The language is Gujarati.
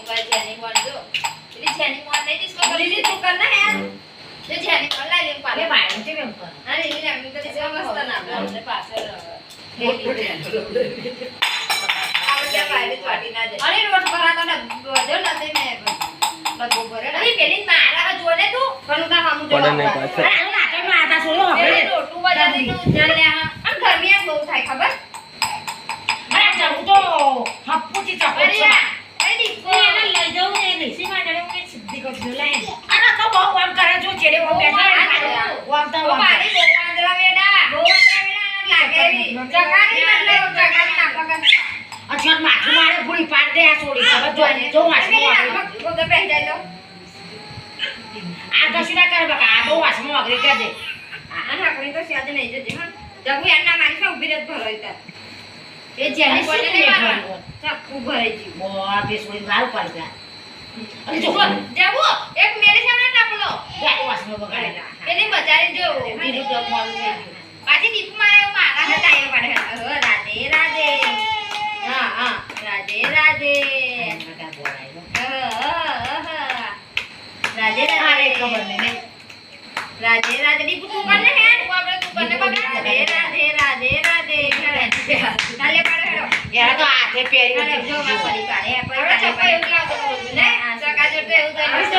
भाई जेनी बोल दो तेरी जेनी बोल नहीं जिसको लीली तू करना है यार ये जेनी बोल ला ले पाले भाई ते में पर अरे लीली आम्ही तर दिसवा मस्त ना आपल्या पासे आवडल्या बाहेरच वाटी ना दे अरे रोट करा तो ना दे ना ते मैं બધું કરે અરે પેલી મારા જોડે તું કનું કા મામુ જોડે અરે આ નાટક માં આતા છોડો હવે ટોટુ બજાતી નું જાન લે આ ગરમીયા બહુ થાય ખબર અરે જાઉં તો હપ્પુથી ચપો છે અરે દીકો એને લઈ જાઉં ને નીસી માંડે હું સિદ્ધી કરી લે અરે તો બહુ આમ કરે જો ચેડે બહુ બેઠા ઓમ તો મારી બહુ આંદરા વેડા લાગે જગાની એટલે જગાની નાખવા અચ્છા માથું મારે પૂરી પાડ દે આ છોડી ખબર જો વાસમાં કોકે બેહી જાય તો આ દસડા કર બકા આ બહુ વાસમાં વાગરી કે દે આ હાકણી તો સ્યાદ નહીં જજે હા જબુ એના મારી સે ઉભી રહેત ભરાઈતા એ જેની કોને નહીં મારવાનો ચક્કુ ભરાઈ જી બો આ બે છોડી વાર પડી ગયા અરે જો જબુ એક મેરે સામે ટપલો આ વાસમાં બગાડે એની બજારે જો બીજું તો મોડું થઈ ગયું પાછી દીપુ મારે મારા ને ટાયર પાડે રાધે રાધે હા હા રાધે રાધે મટા બોલાય રાધે રાધે ખબર નહીં રાધે રાધે દીપુ તું કરને હે આપણે તું કરને બગા રાધે રાધે રાધે રાધે ચાલે પાડે યાર તો હાથે પહેરી જો માં પડી પાડે પર ચપ્પા એવું લાગતો ને ચકા જોડે એવું